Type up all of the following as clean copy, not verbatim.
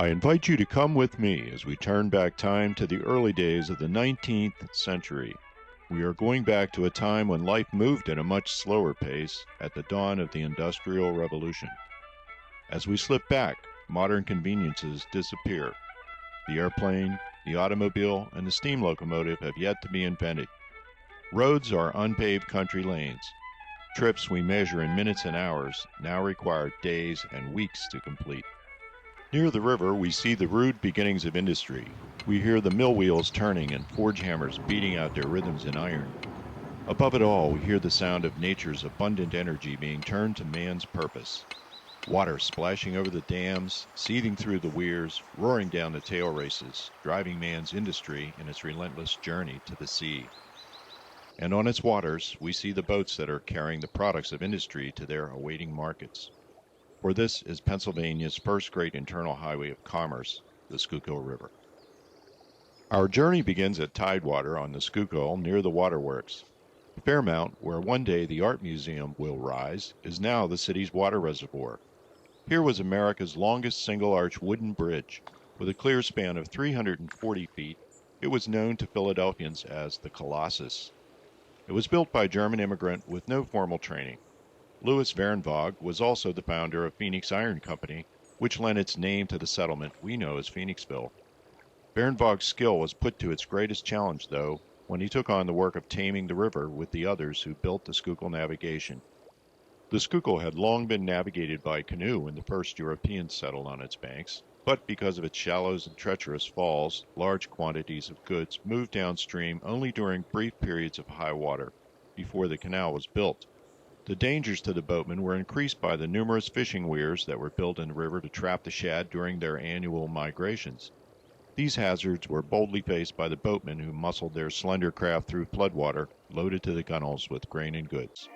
I invite you to come with me as we turn back time to the early days of the 19th century. We are going back to a time when life moved at a much slower pace at the dawn of the Industrial Revolution. As we slip back, modern conveniences disappear. The airplane, the automobile, and the steam locomotive have yet to be invented. Roads are unpaved country lanes. Trips we measure in minutes and hours now require days and weeks to complete. Near the river, we see the rude beginnings of industry. We hear the mill wheels turning and forge hammers beating out their rhythms in iron. Above it all, we hear the sound of nature's abundant energy being turned to man's purpose. Water splashing over the dams, seething through the weirs, roaring down the tail races, driving man's industry in its relentless journey to the sea. And on its waters, we see the boats that are carrying the products of industry to their awaiting markets. For this is Pennsylvania's first great internal highway of commerce, the Schuylkill River. Our journey begins at Tidewater on the Schuylkill near the waterworks. Fairmount, where one day the Art Museum will rise, is now the city's water reservoir. Here was America's longest single-arch wooden bridge. With a clear span of 340 feet, it was known to Philadelphians as the Colossus. It was built by a German immigrant with no formal training. Louis Wernwag was also the founder of Phoenix Iron Company, which lent its name to the settlement we know as Phoenixville. Wernwag's skill was put to its greatest challenge, though, when he took on the work of taming the river with the others who built the Schuylkill Navigation. The Schuylkill had long been navigated by canoe when the first Europeans settled on its banks, but because of its shallows and treacherous falls, large quantities of goods moved downstream only during brief periods of high water, before the canal was built. The dangers to the boatmen were increased by the numerous fishing weirs that were built in the river to trap the shad during their annual migrations. These hazards were boldly faced by the boatmen who muscled their slender craft through floodwater, loaded to the gunwales with grain and goods.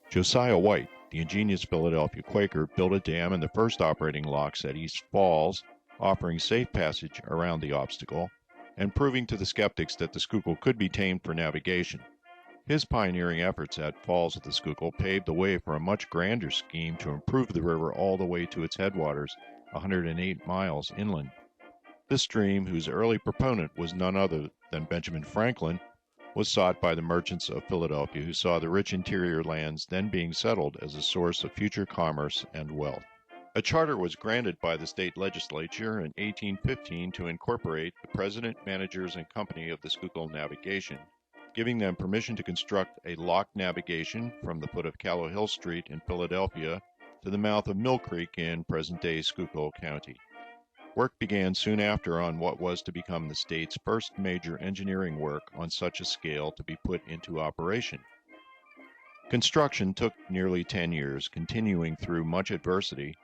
Josiah White, the ingenious Philadelphia Quaker, built a dam in the first operating locks at East Falls, offering safe passage around the obstacle, and proving to the skeptics that the Schuylkill could be tamed for navigation. His pioneering efforts at Falls of the Schuylkill paved the way for a much grander scheme to improve the river all the way to its headwaters, 108 miles inland. This stream, whose early proponent was none other than Benjamin Franklin, was sought by the merchants of Philadelphia who saw the rich interior lands then being settled as a source of future commerce and wealth. A charter was granted by the state legislature in 1815 to incorporate the president, managers, and company of the Schuylkill Navigation, giving them permission to construct a lock navigation from the foot of Callow Hill Street in Philadelphia to the mouth of Mill Creek in present-day Schuylkill County. Work began soon after on what was to become the state's first major engineering work on such a scale to be put into operation. Construction took nearly 10 years, continuing through much adversity.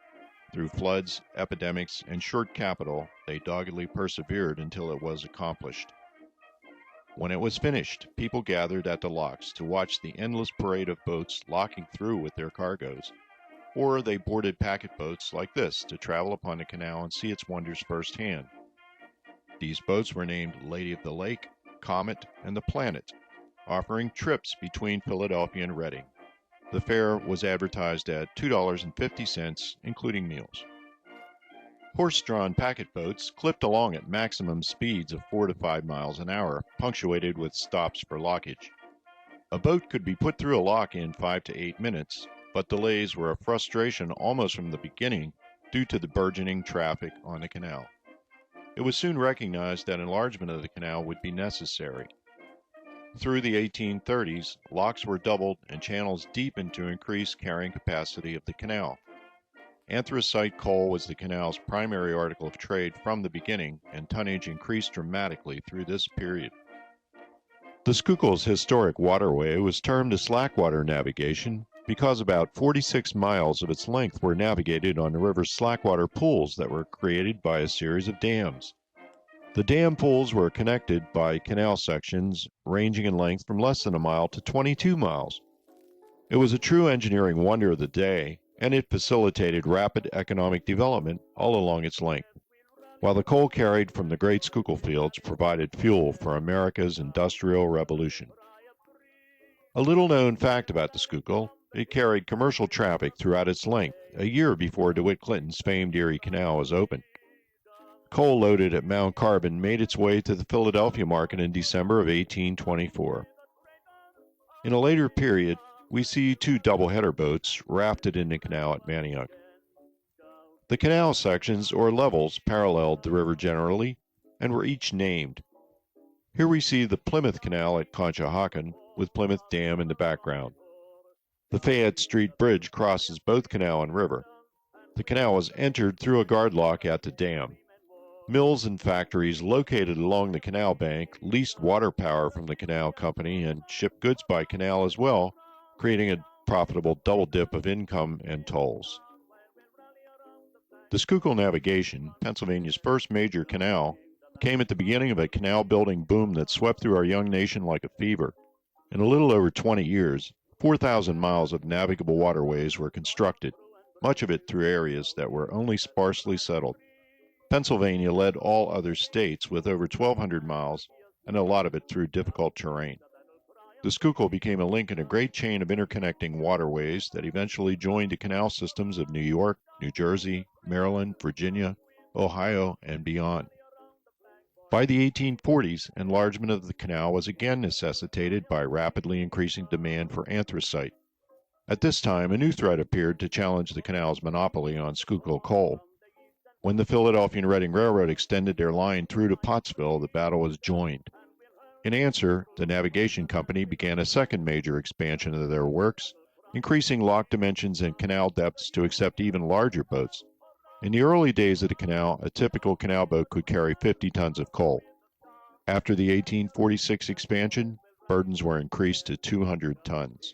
Through floods, epidemics, and short capital, they doggedly persevered until it was accomplished. When it was finished, people gathered at the locks to watch the endless parade of boats locking through with their cargoes, or they boarded packet boats like this to travel upon the canal and see its wonders firsthand. These boats were named Lady of the Lake, Comet, and the Planet, offering trips between Philadelphia and Reading. The fare was advertised at $2.50, including meals. Horse-drawn packet boats clipped along at maximum speeds of 4 to 5 miles an hour, punctuated with stops for lockage. A boat could be put through a lock in 5 to 8 minutes, but delays were a frustration almost from the beginning due to the burgeoning traffic on the canal. It was soon recognized that enlargement of the canal would be necessary. Through the 1830s, locks were doubled and channels deepened to increase carrying capacity of the canal. Anthracite coal was the canal's primary article of trade from the beginning, and tonnage increased dramatically through this period. The Schuylkill's historic waterway was termed a slackwater navigation because about 46 miles of its length were navigated on the river's slackwater pools that were created by a series of dams. The dam pools were connected by canal sections ranging in length from less than a mile to 22 miles. It was a true engineering wonder of the day, and it facilitated rapid economic development all along its length, while the coal carried from the great Schuylkill fields provided fuel for America's Industrial Revolution. A little-known fact about the Schuylkill: it carried commercial traffic throughout its length, a year before DeWitt Clinton's famed Erie Canal was opened. Coal loaded at Mount Carbon made its way to the Philadelphia market in December of 1824. In a later period, we see two double-header boats rafted in the canal at Manioc. The canal sections, or levels, paralleled the river generally and were each named. Here we see the Plymouth Canal at Conshohocken, with Plymouth Dam in the background. The Fayette Street Bridge crosses both canal and river. The canal was entered through a guard lock at the dam. Mills and factories located along the canal bank leased water power from the canal company and shipped goods by canal as well, creating a profitable double dip of income and tolls. The Schuylkill Navigation, Pennsylvania's first major canal, came at the beginning of a canal building boom that swept through our young nation like a fever. In a little over 20 years, 4,000 miles of navigable waterways were constructed, much of it through areas that were only sparsely settled. Pennsylvania led all other states with over 1,200 miles, and a lot of it through difficult terrain. The Schuylkill became a link in a great chain of interconnecting waterways that eventually joined the canal systems of New York, New Jersey, Maryland, Virginia, Ohio, and beyond. By the 1840s, enlargement of the canal was again necessitated by rapidly increasing demand for anthracite. At this time, a new threat appeared to challenge the canal's monopoly on Schuylkill coal. When the Philadelphia and Reading Railroad extended their line through to Pottsville, the battle was joined. In answer, the Navigation Company began a second major expansion of their works, increasing lock dimensions and canal depths to accept even larger boats. In the early days of the canal, a typical canal boat could carry 50 tons of coal. After the 1846 expansion, burdens were increased to 200 tons.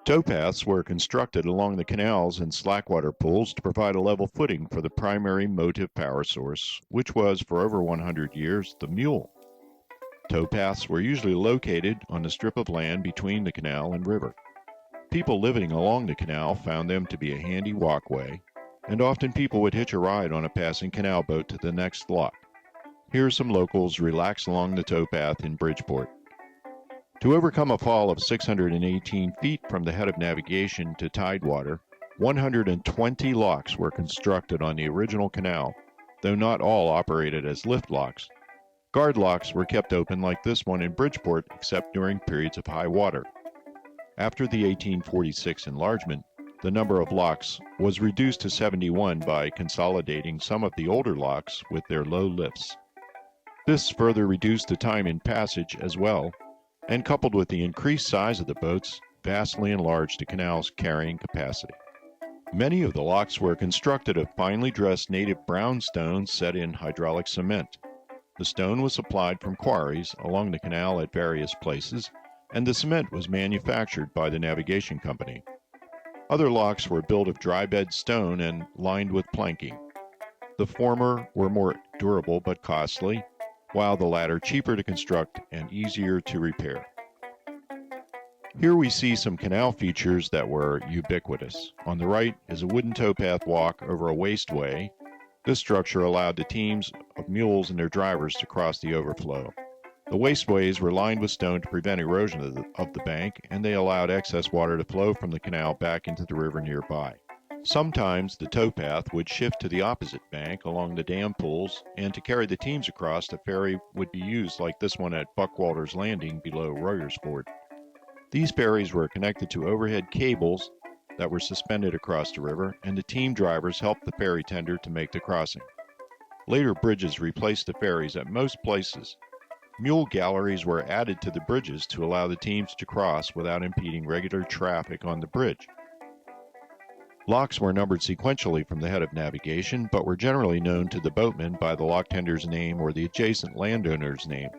Towpaths were constructed along the canals and slackwater pools to provide a level footing for the primary motive power source, which was, for over 100 years, the mule. Towpaths were usually located on a strip of land between the canal and river. People living along the canal found them to be a handy walkway, and often people would hitch a ride on a passing canal boat to the next lock. Here some locals relax along the towpath in Bridgeport. To overcome a fall of 618 feet from the head of navigation to tidewater, 120 locks were constructed on the original canal, though not all operated as lift locks. Guard locks were kept open like this one in Bridgeport except during periods of high water. After the 1846 enlargement, the number of locks was reduced to 71 by consolidating some of the older locks with their low lifts. This further reduced the time in passage as well, and coupled with the increased size of the boats, vastly enlarged the canal's carrying capacity. Many of the locks were constructed of finely dressed native brown stone set in hydraulic cement. The stone was supplied from quarries along the canal at various places, and the cement was manufactured by the Navigation Company. Other locks were built of dry bed stone and lined with planking. The former were more durable but costly, while the latter cheaper to construct and easier to repair. Here we see some canal features that were ubiquitous. On the right is a wooden towpath walk over a wasteway. This structure allowed the teams of mules and their drivers to cross the overflow. The wasteways were lined with stone to prevent erosion of the bank, and they allowed excess water to flow from the canal back into the river nearby. Sometimes the towpath would shift to the opposite bank along the dam pools, and to carry the teams across, a ferry would be used like this one at Buckwalter's Landing below Royersford. These ferries were connected to overhead cables that were suspended across the river, and the team drivers helped the ferry tender to make the crossing. Later bridges replaced the ferries at most places. Mule galleries were added to the bridges to allow the teams to cross without impeding regular traffic on the bridge. Locks were numbered sequentially from the head of navigation, but were generally known to the boatmen by the lock tender's name or the adjacent landowner's name.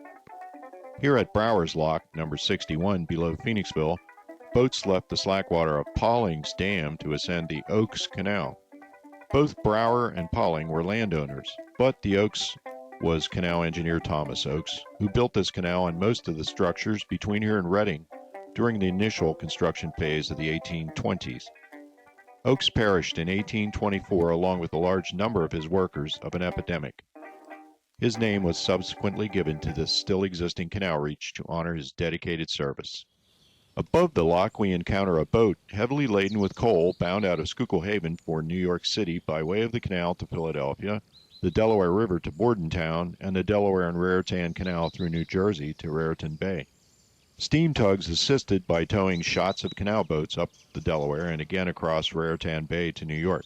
Here at Brower's Lock, number 61 below Phoenixville, boats left the slackwater of Pauling's Dam to ascend the Oaks Canal. Both Brower and Pauling were landowners, but the Oaks was canal engineer Thomas Oaks, who built this canal and most of the structures between here and Reading during the initial construction phase of the 1820s. Oaks perished in 1824 along with a large number of his workers of an epidemic. His name was subsequently given to this still existing canal reach to honor his dedicated service. Above the lock we encounter a boat heavily laden with coal bound out of Schuylkill Haven for New York City by way of the canal to Philadelphia, the Delaware River to Bordentown, and the Delaware and Raritan Canal through New Jersey to Raritan Bay. Steam tugs assisted by towing shots of canal boats up the Delaware and again across Raritan Bay to New York.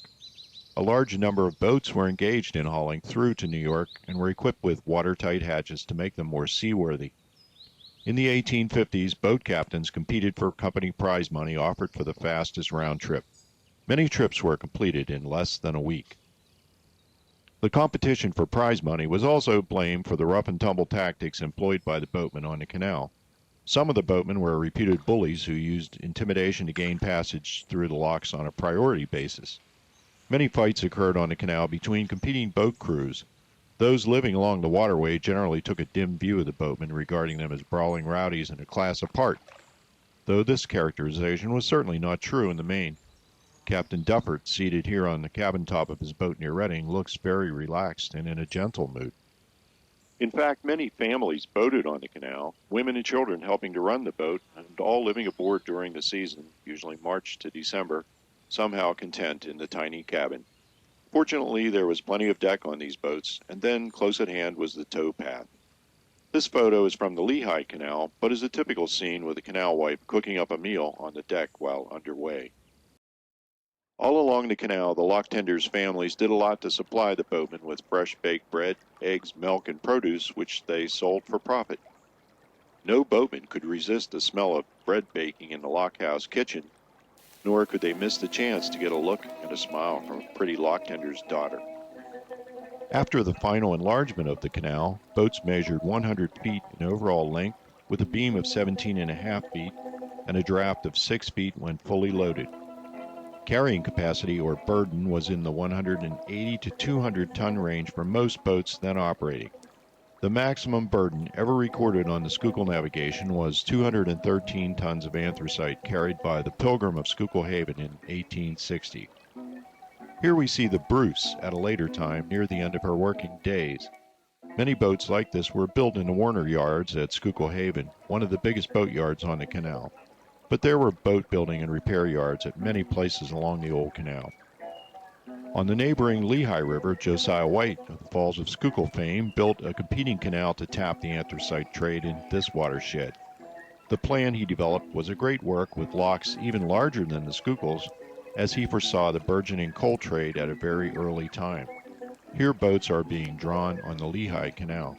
A large number of boats were engaged in hauling through to New York and were equipped with watertight hatches to make them more seaworthy. In the 1850s, boat captains competed for company prize money offered for the fastest round trip. Many trips were completed in less than a week. The competition for prize money was also blamed for the rough and tumble tactics employed by the boatmen on the canal. Some of the boatmen were reputed bullies who used intimidation to gain passage through the locks on a priority basis. Many fights occurred on the canal between competing boat crews. Those living along the waterway generally took a dim view of the boatmen, regarding them as brawling rowdies and a class apart, though this characterization was certainly not true in the main. Captain Duffert, seated here on the cabin top of his boat near Reading, looks very relaxed and in a gentle mood. In fact, many families boated on the canal, women and children helping to run the boat, and all living aboard during the season, usually March to December, somehow content in the tiny cabin. Fortunately, there was plenty of deck on these boats, and then close at hand was the tow path. This photo is from the Lehigh Canal, but is a typical scene with a canal wife cooking up a meal on the deck while underway. All along the canal, the lock tenders' families did a lot to supply the boatmen with fresh baked bread, eggs, milk, and produce, which they sold for profit. No boatman could resist the smell of bread baking in the lockhouse kitchen, nor could they miss the chance to get a look and a smile from a pretty lock tender's daughter. After the final enlargement of the canal, boats measured 100 feet in overall length, with a beam of 17.5 feet and a draft of 6 feet when fully loaded. Carrying capacity or burden was in the 180 to 200 ton range for most boats then operating. The maximum burden ever recorded on the Schuylkill Navigation was 213 tons of anthracite carried by the Pilgrim of Schuylkill Haven in 1860. Here we see the Bruce at a later time near the end of her working days. Many boats like this were built in the Warner Yards at Schuylkill Haven, one of the biggest boat yards on the canal. But there were boat building and repair yards at many places along the old canal. On the neighboring Lehigh River, Josiah White, of the Falls of Schuylkill fame, built a competing canal to tap the anthracite trade in this watershed. The plan he developed was a great work with locks even larger than the Schuylkills, as he foresaw the burgeoning coal trade at a very early time. Here boats are being drawn on the Lehigh Canal.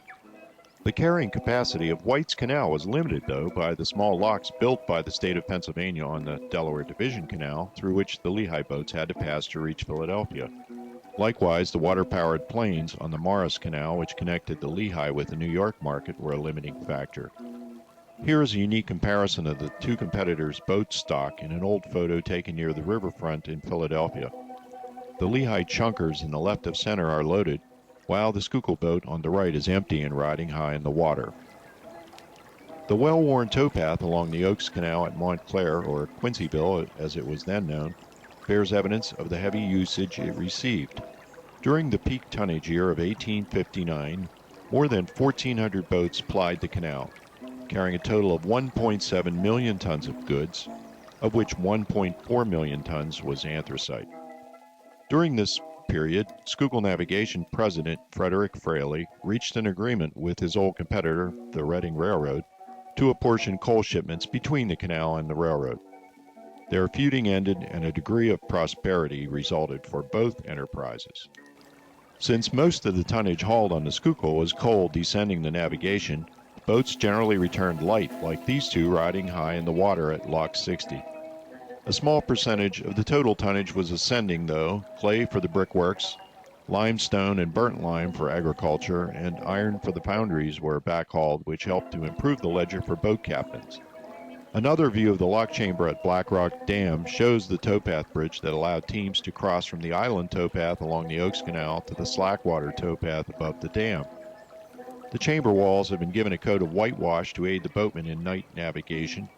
The carrying capacity of White's Canal was limited, though, by the small locks built by the state of Pennsylvania on the Delaware Division Canal, through which the Lehigh boats had to pass to reach Philadelphia. Likewise, the water-powered planes on the Morris Canal, which connected the Lehigh with the New York market, were a limiting factor. Here is a unique comparison of the two competitors' boat stock in an old photo taken near the riverfront in Philadelphia. The Lehigh chunkers in the left of center are loaded, while the Schuylkill boat on the right is empty and riding high in the water. The well-worn towpath along the Oaks Canal at Montclair, or Quincyville as it was then known, bears evidence of the heavy usage it received. During the peak tonnage year of 1859, more than 1,400 boats plied the canal, carrying a total of 1.7 million tons of goods, of which 1.4 million tons was anthracite. During this period, Schuylkill Navigation President Frederick Fraley reached an agreement with his old competitor, the Reading Railroad, to apportion coal shipments between the canal and the railroad. Their feuding ended and a degree of prosperity resulted for both enterprises. Since most of the tonnage hauled on the Schuylkill was coal descending the navigation, boats generally returned light, like these two riding high in the water at Lock 60. A small percentage of the total tonnage was ascending, though: clay for the brickworks, limestone and burnt lime for agriculture, and iron for the foundries were backhauled, which helped to improve the ledger for boat captains. Another view of the lock chamber at Black Rock Dam shows the towpath bridge that allowed teams to cross from the island towpath along the Oaks Canal to the slackwater towpath above the dam. The chamber walls have been given a coat of whitewash to aid the boatmen in night navigation.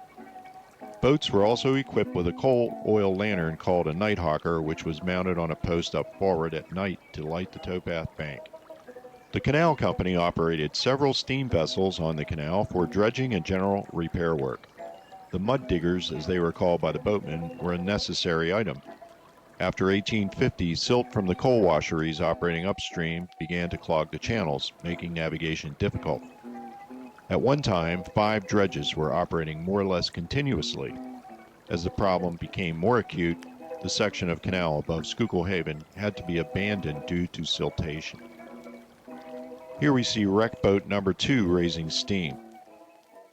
Boats were also equipped with a coal oil lantern called a nighthawker, which was mounted on a post up forward at night to light the towpath bank. The Canal Company operated several steam vessels on the canal for dredging and general repair work. The mud diggers, as they were called by the boatmen, were a necessary item. After 1850, silt from the coal washeries operating upstream began to clog the channels, making navigation difficult. At one time, 5 dredges were operating more or less continuously. As the problem became more acute, the section of canal above Schuylkill Haven had to be abandoned due to siltation. Here we see wreck boat number 2 raising steam.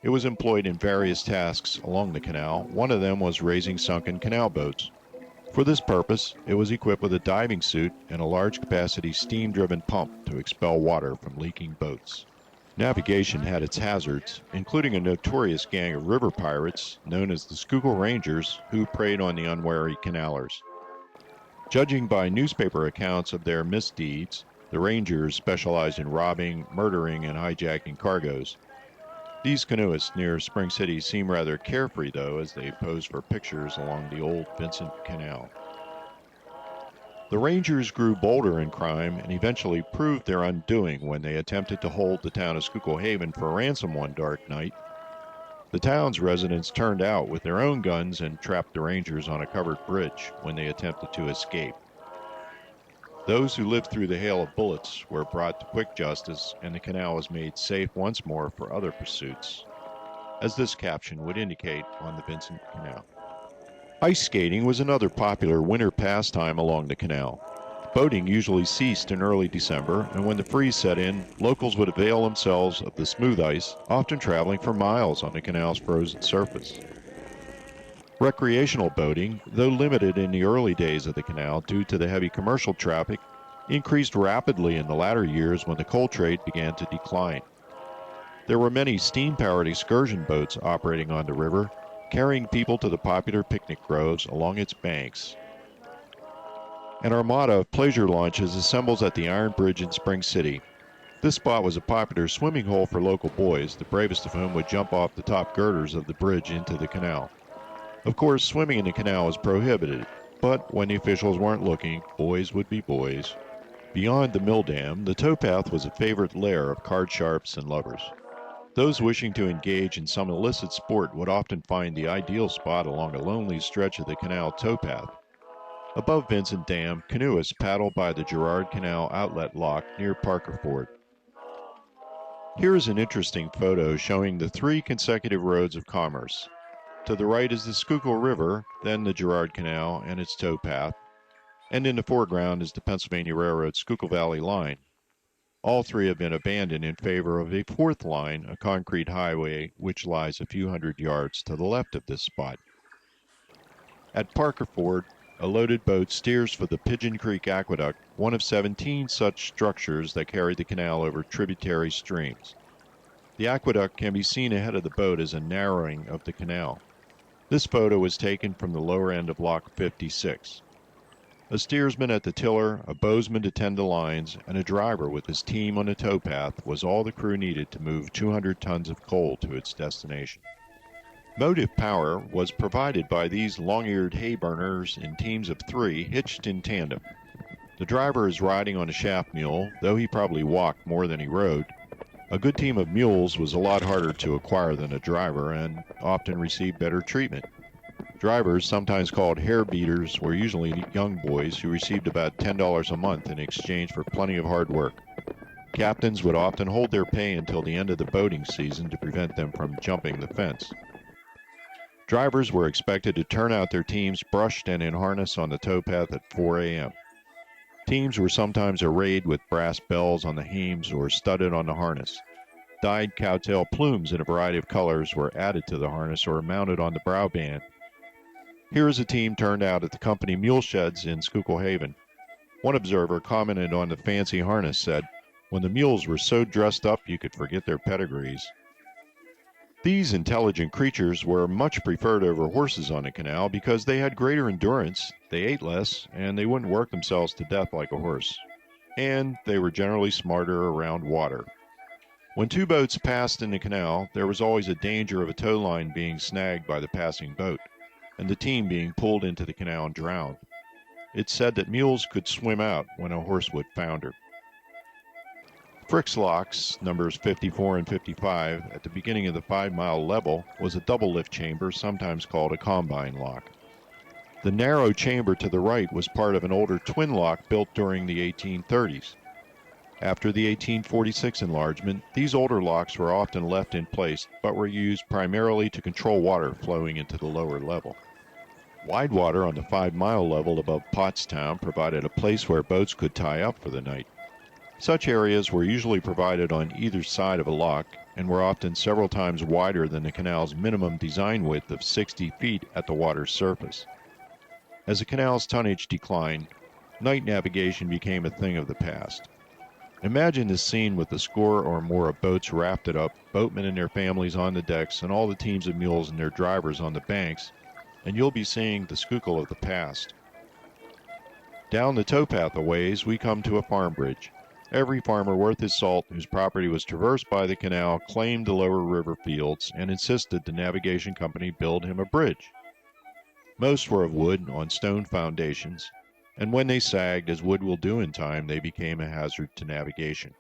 It was employed in various tasks along the canal. One of them was raising sunken canal boats. For this purpose, it was equipped with a diving suit and a large-capacity steam-driven pump to expel water from leaking boats. Navigation had its hazards, including a notorious gang of river pirates known as the Schuylkill Rangers, who preyed on the unwary canalers. Judging by newspaper accounts of their misdeeds, the Rangers specialized in robbing, murdering, and hijacking cargoes. These canoeists near Spring City seem rather carefree, though, as they pose for pictures along the old Vincent Canal. The Rangers grew bolder in crime and eventually proved their undoing when they attempted to hold the town of Schuylkill Haven for ransom one dark night. The town's residents turned out with their own guns and trapped the Rangers on a covered bridge when they attempted to escape. Those who lived through the hail of bullets were brought to quick justice, and the canal was made safe once more for other pursuits, as this caption would indicate on the Vincent Canal. Ice skating was another popular winter pastime along the canal. Boating usually ceased in early December, and when the freeze set in, locals would avail themselves of the smooth ice, often traveling for miles on the canal's frozen surface. Recreational boating, though limited in the early days of the canal due to the heavy commercial traffic, increased rapidly in the latter years when the coal trade began to decline. There were many steam-powered excursion boats operating on the river, carrying people to the popular picnic groves along its banks. An armada of pleasure launches assembles at the Iron Bridge in Spring City. This spot was a popular swimming hole for local boys, the bravest of whom would jump off the top girders of the bridge into the canal. Of course, swimming in the canal was prohibited, but when the officials weren't looking, boys would be boys. Beyond the mill dam, the towpath was a favorite lair of card sharps and lovers. Those wishing to engage in some illicit sport would often find the ideal spot along a lonely stretch of the canal towpath. Above Vincent Dam, canoeists paddle by the Girard Canal outlet lock near Parker Ford. Here is an interesting photo showing the 3 consecutive roads of commerce. To the right is the Schuylkill River, then the Girard Canal and its towpath, and in the foreground is the Pennsylvania Railroad Schuylkill Valley line. All 3 have been abandoned in favor of a 4th line, a concrete highway which lies a few hundred yards to the left of this spot. At Parker Ford, a loaded boat steers for the Pigeon Creek Aqueduct, one of 17 such structures that carry the canal over tributary streams. The aqueduct can be seen ahead of the boat as a narrowing of the canal. This photo was taken from the lower end of Lock 56. A steersman at the tiller, a bowsman to tend the lines, and a driver with his team on the towpath was all the crew needed to move 200 tons of coal to its destination. Motive power was provided by these long-eared hay burners in teams of 3 hitched in tandem. The driver is riding on a shaft mule, though he probably walked more than he rode. A good team of mules was a lot harder to acquire than a driver and often received better treatment. Drivers, sometimes called hair beaters, were usually young boys who received about $10 a month in exchange for plenty of hard work. Captains would often hold their pay until the end of the boating season to prevent them from jumping the fence. Drivers were expected to turn out their teams brushed and in harness on the towpath at 4 a.m. Teams were sometimes arrayed with brass bells on the heams or studded on the harness. Dyed cowtail plumes in a variety of colors were added to the harness or mounted on the brow band. Here is a team turned out at the company mule sheds in Schuylkill Haven. One observer commented on the fancy harness, said, "When the mules were so dressed up you could forget their pedigrees." These intelligent creatures were much preferred over horses on the canal because they had greater endurance, they ate less, and they wouldn't work themselves to death like a horse. And they were generally smarter around water. When 2 boats passed in the canal, there was always a danger of a tow line being snagged by the passing boat, and the team being pulled into the canal and drowned. It's said that mules could swim out when a horse would founder. Frick's locks, numbers 54 and 55, at the beginning of the 5-mile level, was a double lift chamber, sometimes called a combine lock. The narrow chamber to the right was part of an older twin lock built during the 1830s. After the 1846 enlargement, these older locks were often left in place, but were used primarily to control water flowing into the lower level. Wide water on the 5-mile level above Pottstown provided a place where boats could tie up for the night. Such areas were usually provided on either side of a lock and were often several times wider than the canal's minimum design width of 60 feet at the water's surface. As the canal's tonnage declined, night navigation became a thing of the past. Imagine this scene with the score or more of boats rafted up, boatmen and their families on the decks, and all the teams of mules and their drivers on the banks, and you'll be seeing the Schuylkill of the past. Down the towpath a ways, we come to a farm bridge. Every farmer worth his salt whose property was traversed by the canal claimed the lower river fields and insisted the navigation company build him a bridge. Most were of wood on stone foundations, and when they sagged, as wood will do in time, they became a hazard to navigation.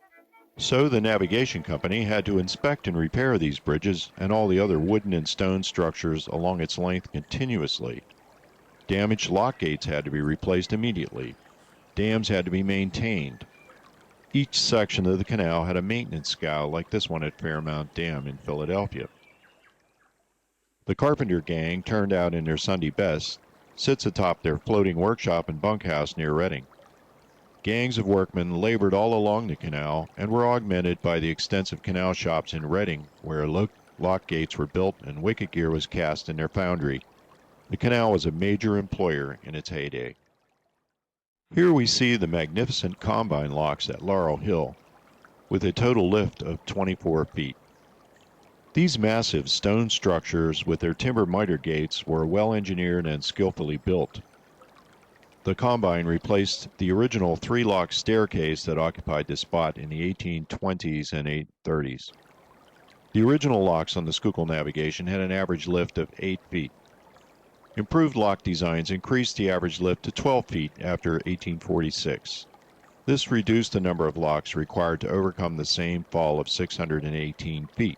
So the navigation company had to inspect and repair these bridges and all the other wooden and stone structures along its length continuously. Damaged lock gates had to be replaced immediately. Dams had to be maintained. Each section of the canal had a maintenance scow like this one at Fairmount Dam in Philadelphia. The carpenter gang, turned out in their Sunday best, sits atop their floating workshop and bunkhouse near Reading. Gangs of workmen labored all along the canal and were augmented by the extensive canal shops in Reading, where lock gates were built and wicket gear was cast in their foundry. The canal was a major employer in its heyday. Here we see the magnificent combine locks at Laurel Hill, with a total lift of 24 feet. These massive stone structures with their timber miter gates were well engineered and skillfully built. The combine replaced the original 3-lock staircase that occupied this spot in the 1820s and 1830s. The original locks on the Schuylkill Navigation had an average lift of 8 feet. Improved lock designs increased the average lift to 12 feet after 1846. This reduced the number of locks required to overcome the same fall of 618 feet.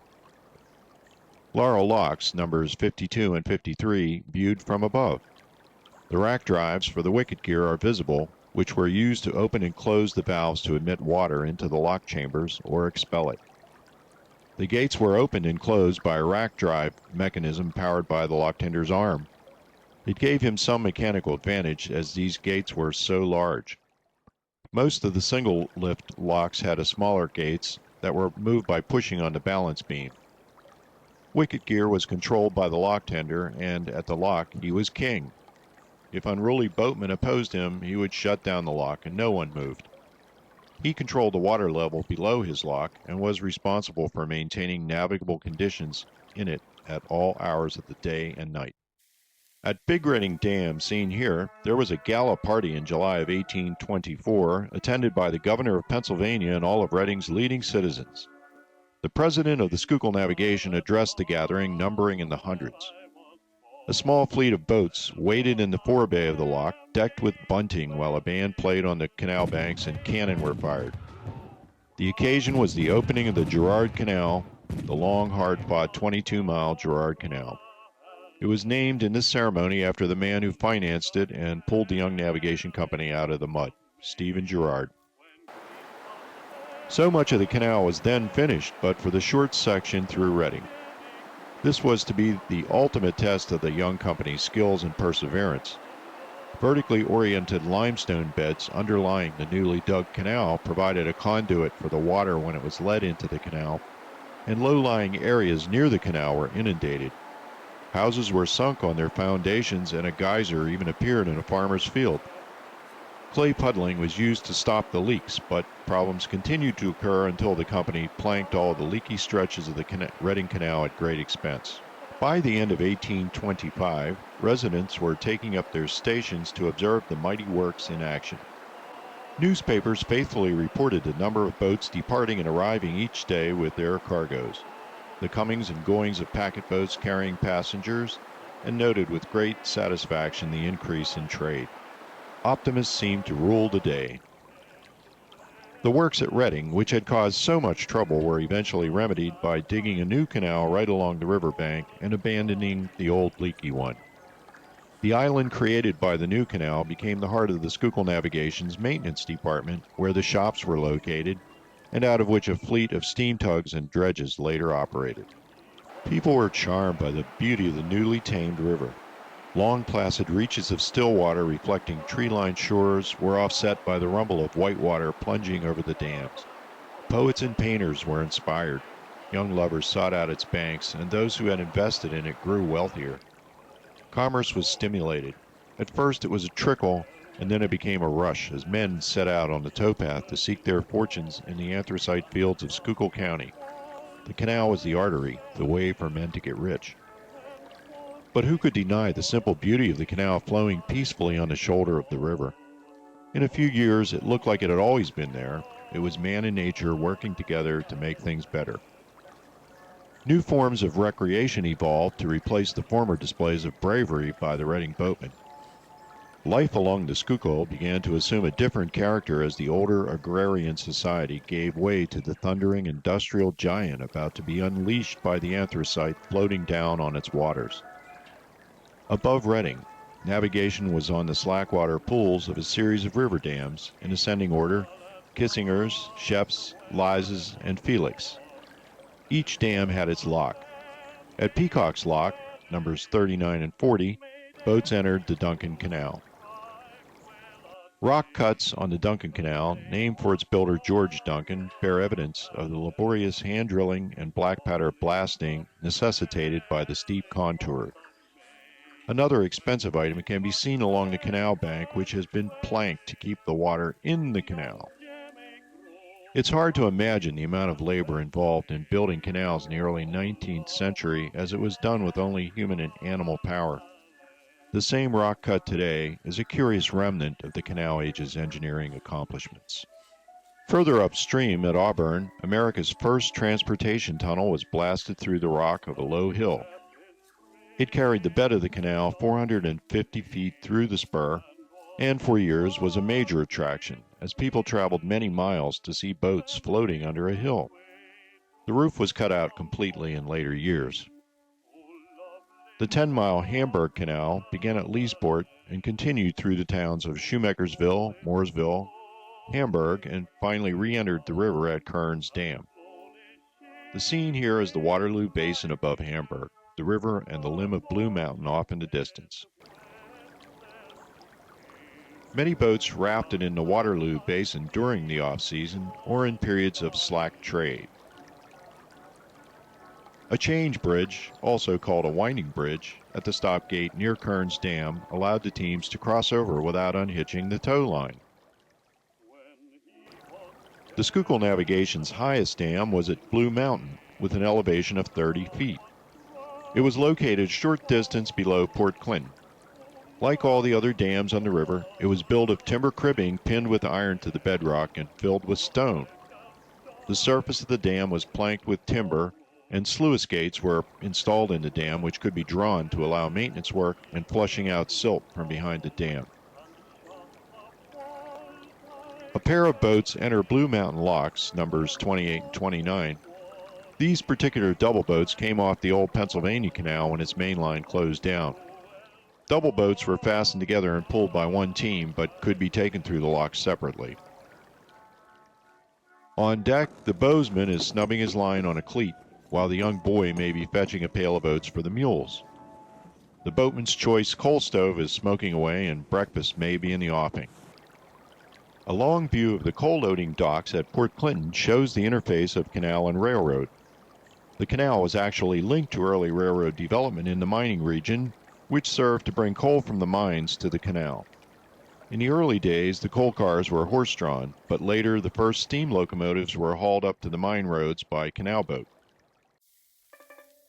Laurel locks, numbers 52 and 53, viewed from above. The rack drives for the wicket gear are visible, which were used to open and close the valves to admit water into the lock chambers or expel it. The gates were opened and closed by a rack drive mechanism powered by the lock tender's arm. It gave him some mechanical advantage as these gates were so large. Most of the single lift locks had smaller gates that were moved by pushing on the balance beam. Wicket gear was controlled by the lock tender, and at the lock he was king. If unruly boatmen opposed him, he would shut down the lock and no one moved. He controlled the water level below his lock and was responsible for maintaining navigable conditions in it at all hours of the day and night. At Big Reading Dam, seen here, there was a gala party in July of 1824, attended by the governor of Pennsylvania and all of Reading's leading citizens. The president of the Schuylkill Navigation addressed the gathering, numbering in the hundreds. A small fleet of boats waited in the forebay of the lock, decked with bunting, while a band played on the canal banks and cannon were fired. The occasion was the opening of the Girard Canal, the long, hard-fought 22-mile Girard Canal. It was named in this ceremony after the man who financed it and pulled the young navigation company out of the mud, Stephen Girard. So much of the canal was then finished, but for the short section through Reading. This was to be the ultimate test of the young company's skills and perseverance. Vertically oriented limestone beds underlying the newly dug canal provided a conduit for the water when it was let into the canal, and low-lying areas near the canal were inundated. Houses were sunk on their foundations, and a geyser even appeared in a farmer's field. Clay puddling was used to stop the leaks, but problems continued to occur until the company planked all the leaky stretches of the Reading Canal at great expense. By the end of 1825, residents were taking up their stations to observe the mighty works in action. Newspapers faithfully reported the number of boats departing and arriving each day with their cargoes, the comings and goings of packet boats carrying passengers, and noted with great satisfaction the increase in trade. Optimists seemed to rule the day. The works at Reading, which had caused so much trouble, were eventually remedied by digging a new canal right along the riverbank and abandoning the old leaky one. The island created by the new canal became the heart of the Schuylkill Navigation's maintenance department, where the shops were located, and out of which a fleet of steam tugs and dredges later operated. People were charmed by the beauty of the newly tamed river. Long placid reaches of still water reflecting tree-lined shores were offset by the rumble of white water plunging over the dams. Poets and painters were inspired. Young lovers sought out its banks, and those who had invested in it grew wealthier. Commerce was stimulated. At first it was a trickle, and then it became a rush as men set out on the towpath to seek their fortunes in the anthracite fields of Schuylkill County. The canal was the artery, the way for men to get rich. But who could deny the simple beauty of the canal flowing peacefully on the shoulder of the river? In a few years, it looked like it had always been there. It was man and nature working together to make things better. New forms of recreation evolved to replace the former displays of bravery by the Reading boatmen. Life along the Schuylkill began to assume a different character as the older agrarian society gave way to the thundering industrial giant about to be unleashed by the anthracite floating down on its waters. Above Reading, navigation was on the slackwater pools of a series of river dams, in ascending order: Kissinger's, Shep's, Lize's, and Felix. Each dam had its lock. At Peacock's Lock, numbers 39 and 40, boats entered the Duncan Canal. Rock cuts on the Duncan Canal, named for its builder George Duncan, bear evidence of the laborious hand drilling and black powder blasting necessitated by the steep contour. Another expensive item can be seen along the canal bank, which has been planked to keep the water in the canal. It's hard to imagine the amount of labor involved in building canals in the early 19th century, as it was done with only human and animal power. The same rock cut today is a curious remnant of the Canal Age's engineering accomplishments. Further upstream at Auburn, America's first transportation tunnel was blasted through the rock of a low hill. It carried the bed of the canal 450 feet through the spur, and for years was a major attraction, as people traveled many miles to see boats floating under a hill. The roof was cut out completely in later years. The 10-mile Hamburg Canal began at Leesport and continued through the towns of Shoemakersville, Mooresville, Hamburg, and finally re-entered the river at Kearns Dam. The scene here is the Waterloo Basin above Hamburg, the river and the limb of Blue Mountain off in the distance. Many boats rafted in the Waterloo Basin during the off-season or in periods of slack trade. A change bridge, also called a winding bridge, at the stop gate near Kearns Dam allowed the teams to cross over without unhitching the tow line. The Schuylkill Navigation's highest dam was at Blue Mountain, with an elevation of 30 feet. It was located a short distance below Port Clinton. Like all the other dams on the river, it was built of timber cribbing pinned with iron to the bedrock and filled with stone. The surface of the dam was planked with timber, and sluice gates were installed in the dam which could be drawn to allow maintenance work and flushing out silt from behind the dam. A pair of boats enter Blue Mountain locks, numbers 28 and 29. These particular double boats came off the old Pennsylvania Canal when its main line closed down. Double boats were fastened together and pulled by one team, but could be taken through the locks separately. On deck, the bowsman is snubbing his line on a cleat, while the young boy may be fetching a pail of oats for the mules. The boatman's choice coal stove is smoking away, and breakfast may be in the offing. A long view of the coal loading docks at Port Clinton shows the interface of canal and railroad. The canal was actually linked to early railroad development in the mining region, which served to bring coal from the mines to the canal. In the early days, the coal cars were horse-drawn, but later the first steam locomotives were hauled up to the mine roads by canal boat.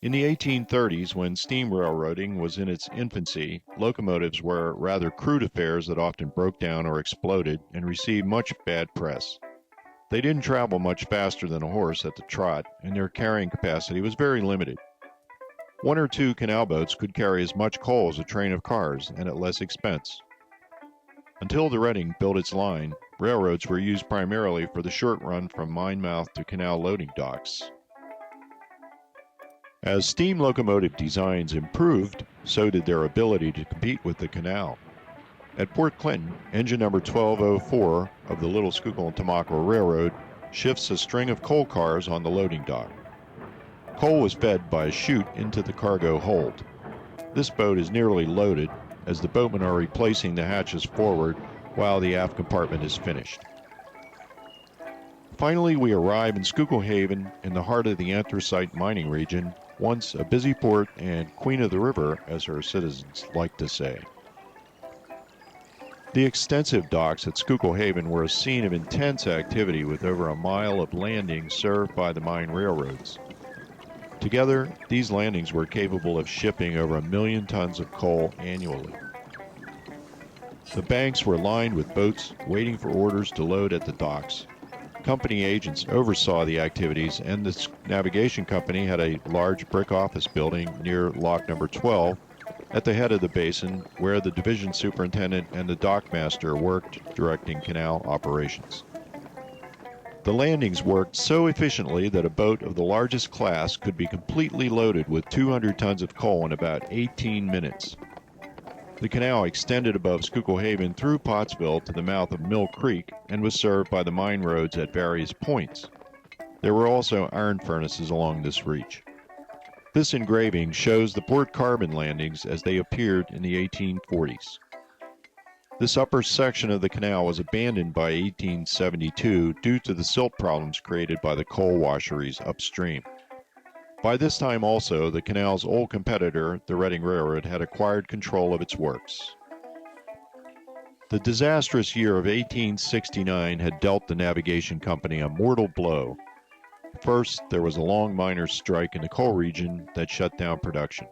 In the 1830s, when steam railroading was in its infancy, locomotives were rather crude affairs that often broke down or exploded and received much bad press. They didn't travel much faster than a horse at the trot, and their carrying capacity was very limited. One or two canal boats could carry as much coal as a train of cars, and at less expense. Until the Reading built its line, railroads were used primarily for the short run from mine mouth to canal loading docks. As steam locomotive designs improved, so did their ability to compete with the canal. At Port Clinton, engine number 1204 of the Little Schuylkill and Tamaqua Railroad shifts a string of coal cars on the loading dock. Coal was fed by a chute into the cargo hold. This boat is nearly loaded, as the boatmen are replacing the hatches forward while the aft compartment is finished. Finally, we arrive in Schuylkill Haven in the heart of the anthracite mining region, once a busy port and queen of the river, as her citizens like to say. The extensive docks at Schuylkill Haven were a scene of intense activity with over a mile of landings served by the mine railroads. Together, these landings were capable of shipping over 1 million tons of coal annually. The banks were lined with boats waiting for orders to load at the docks. Company agents oversaw the activities, and the navigation company had a large brick office building near lock number 12 at the head of the basin, where the division superintendent and the dockmaster worked directing canal operations. The landings worked so efficiently that a boat of the largest class could be completely loaded with 200 tons of coal in about 18 minutes. The canal extended above Schuylkill Haven through Pottsville to the mouth of Mill Creek and was served by the mine roads at various points. There were also iron furnaces along this reach. This engraving shows the Port Carbon landings as they appeared in the 1840s. This upper section of the canal was abandoned by 1872 due to the silt problems created by the coal washeries upstream. By this time also, the canal's old competitor, the Reading Railroad, had acquired control of its works. The disastrous year of 1869 had dealt the navigation company a mortal blow. First, there was a long miners' strike in the coal region that shut down production.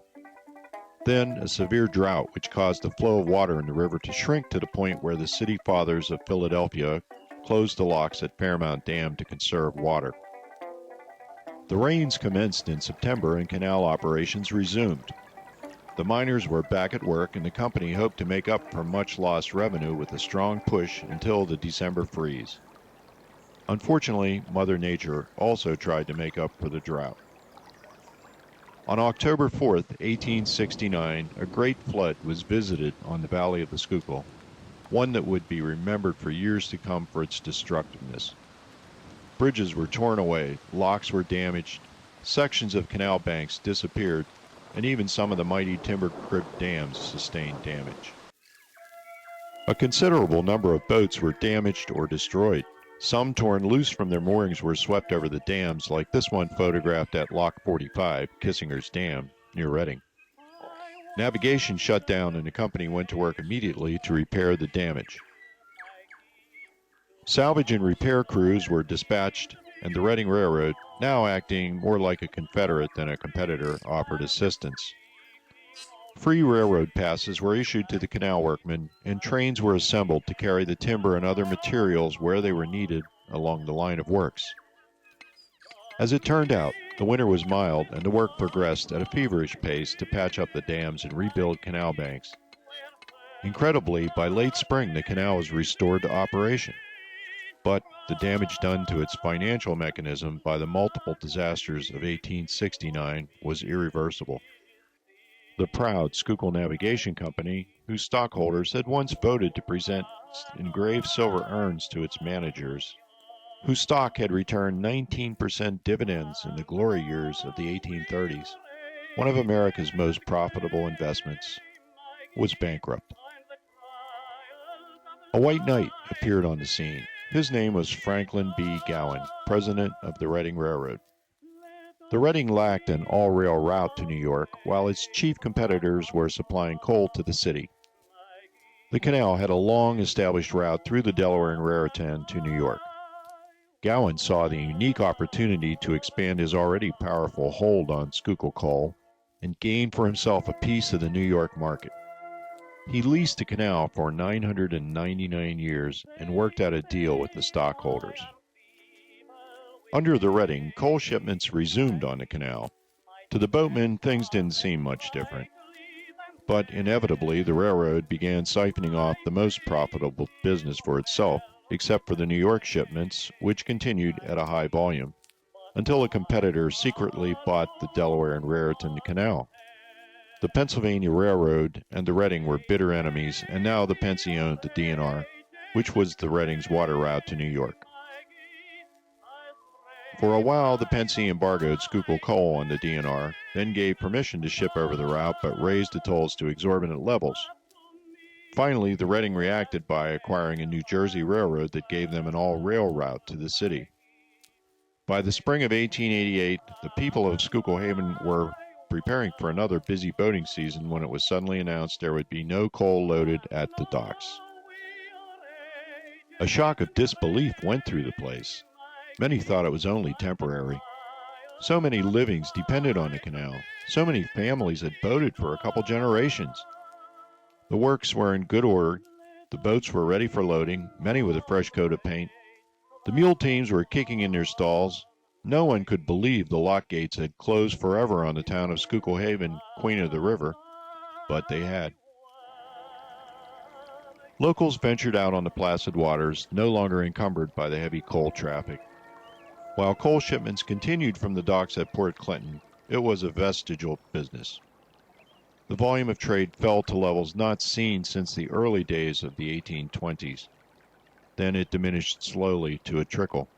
Then, a severe drought which caused the flow of water in the river to shrink to the point where the city fathers of Philadelphia closed the locks at Fairmount Dam to conserve water. The rains commenced in September and canal operations resumed. The miners were back at work, and the company hoped to make up for much lost revenue with a strong push until the December freeze. Unfortunately, Mother Nature also tried to make up for the drought. On October 4th, 1869, a great flood was visited on the valley of the Schuylkill, one that would be remembered for years to come for its destructiveness. Bridges were torn away, locks were damaged, sections of canal banks disappeared, and even some of the mighty timber-cribbed dams sustained damage. A considerable number of boats were damaged or destroyed. Some torn loose from their moorings were swept over the dams, like this one photographed at Lock 45, Kissinger's Dam, near Reading. Navigation shut down, and the company went to work immediately to repair the damage. Salvage and repair crews were dispatched, and the Reading Railroad, now acting more like a confederate than a competitor, offered assistance. Free railroad passes were issued to the canal workmen, and trains were assembled to carry the timber and other materials where they were needed along the line of works. As it turned out, the winter was mild, and the work progressed at a feverish pace to patch up the dams and rebuild canal banks. Incredibly, by late spring, the canal was restored to operation. But the damage done to its financial mechanism by the multiple disasters of 1869 was irreversible. The proud Schuylkill Navigation Company, whose stockholders had once voted to present engraved silver urns to its managers, whose stock had returned 19% dividends in the glory years of the 1830s, one of America's most profitable investments, was bankrupt. A white knight appeared on the scene. His name was Franklin B. Gowan, president of the Reading Railroad. The Reading lacked an all-rail route to New York, while its chief competitors were supplying coal to the city. The canal had a long-established route through the Delaware and Raritan to New York. Gowan saw the unique opportunity to expand his already powerful hold on Schuylkill coal and gain for himself a piece of the New York market. He leased the canal for 999 years and worked out a deal with the stockholders. Under the Reading, coal shipments resumed on the canal. To the boatmen, things didn't seem much different. But inevitably, the railroad began siphoning off the most profitable business for itself, except for the New York shipments, which continued at a high volume. until a competitor secretly bought the Delaware and Raritan Canal. The Pennsylvania Railroad and the Reading were bitter enemies, and now the Pennsy owned the D&R, which was the Reading's water route to New York. For a while, the Pennsy embargoed Schuylkill coal on the D&R, then gave permission to ship over the route but raised the tolls to exorbitant levels. Finally, the Reading reacted by acquiring a New Jersey railroad that gave them an all-rail route to the city. By the spring of 1888, the people of Schuylkill Haven were preparing for another busy boating season when it was suddenly announced there would be no coal loaded at the docks. A shock of disbelief went through the place. Many thought it was only temporary. So many livings depended on the canal. So many families had boated for a couple generations. The works were in good order. The boats were ready for loading, many with a fresh coat of paint. The mule teams were kicking in their stalls. No one could believe the lock gates had closed forever on the town of Schuylkill Haven, Queen of the River, but they had. Locals ventured out on the placid waters, no longer encumbered by the heavy coal traffic. While coal shipments continued from the docks at Port Clinton, it was a vestigial business. The volume of trade fell to levels not seen since the early days of the 1820s. Then it diminished slowly to a trickle.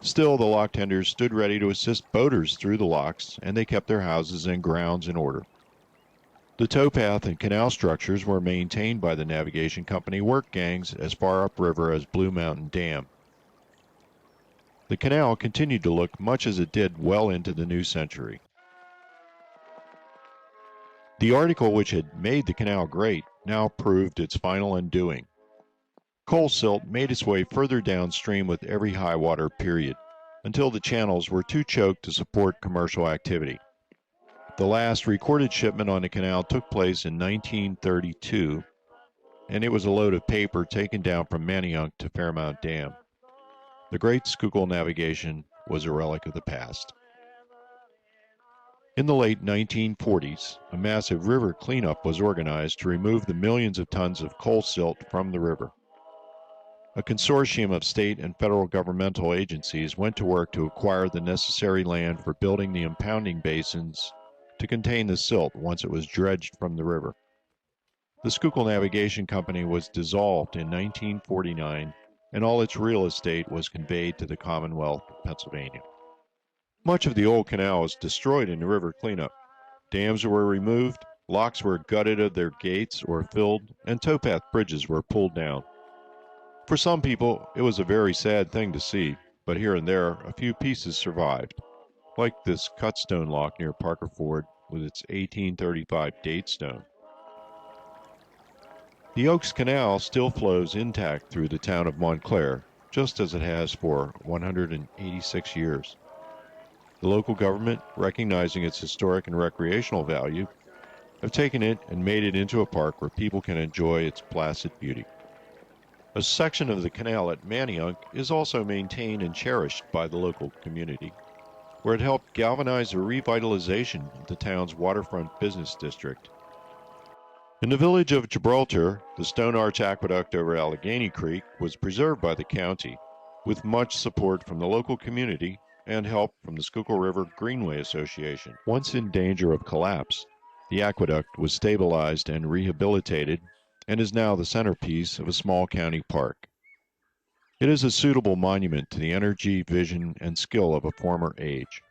Still, the lock tenders stood ready to assist boaters through the locks, and they kept their houses and grounds in order. The towpath and canal structures were maintained by the navigation company work gangs as far upriver as Blue Mountain Dam. The canal continued to look much as it did well into the new century. The article which had made the canal great now proved its final undoing. Coal silt made its way further downstream with every high water period, until the channels were too choked to support commercial activity. The last recorded shipment on the canal took place in 1932, and it was a load of paper taken down from Manayunk to Fairmount Dam. The great Schuylkill Navigation was a relic of the past. In the late 1940s, a massive river cleanup was organized to remove the millions of tons of coal silt from the river. A consortium of state and federal governmental agencies went to work to acquire the necessary land for building the impounding basins to contain the silt once it was dredged from the river. The Schuylkill Navigation Company was dissolved in 1949, and all its real estate was conveyed to the Commonwealth of Pennsylvania. Much of the old canal was destroyed in the river cleanup. Dams were removed, locks were gutted of their gates or filled, and towpath bridges were pulled down. For some people, it was a very sad thing to see, but here and there, a few pieces survived, like this cut stone lock near Parker Ford with its 1835 date stone. The Oaks Canal still flows intact through the town of Montclair, just as it has for 186 years. The local government, recognizing its historic and recreational value, have taken it and made it into a park where people can enjoy its placid beauty. A section of the canal at Manayunk is also maintained and cherished by the local community, where it helped galvanize the revitalization of the town's waterfront business district. In the village of Gibraltar, the Stone Arch Aqueduct over Allegheny Creek was preserved by the county, with much support from the local community and help from the Schuylkill River Greenway Association. Once in danger of collapse, the aqueduct was stabilized and rehabilitated and is now the centerpiece of a small county park. It is a suitable monument to the energy, vision, and skill of a former age.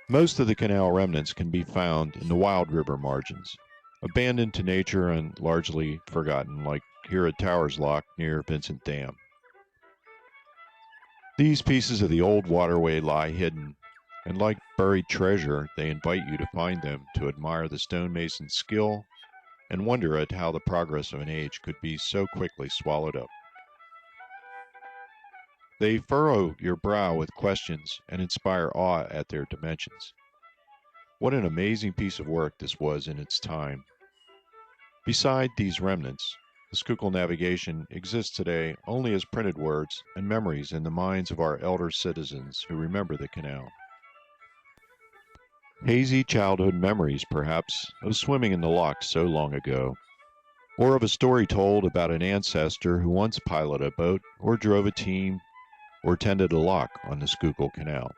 Most of the canal remnants can be found in the wild river margins, abandoned to nature and largely forgotten, like here at Towers Lock near Vincent Dam. These pieces of the old waterway lie hidden, and like buried treasure, they invite you to find them, to admire the stonemason's skill, and wonder at how the progress of an age could be so quickly swallowed up. They furrow your brow with questions and inspire awe at their dimensions. What an amazing piece of work this was in its time. Beside these remnants, the Schuylkill Navigation exists today only as printed words and memories in the minds of our elder citizens who remember the canal. Hazy childhood memories, perhaps, of swimming in the loch so long ago, or of a story told about an ancestor who once piloted a boat or drove a team or tended a lock on the Schuylkill Canal.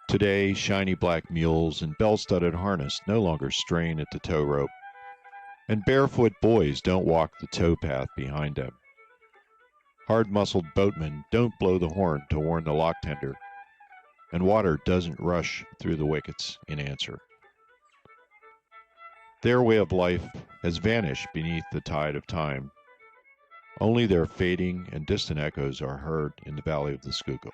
Today, shiny black mules and bell-studded harness no longer strain at the tow rope, and barefoot boys don't walk the towpath behind them. Hard-muscled boatmen don't blow the horn to warn the lock tender, and water doesn't rush through the wickets in answer. Their way of life has vanished beneath the tide of time. Only their fading and distant echoes are heard in the valley of the Schuylkill.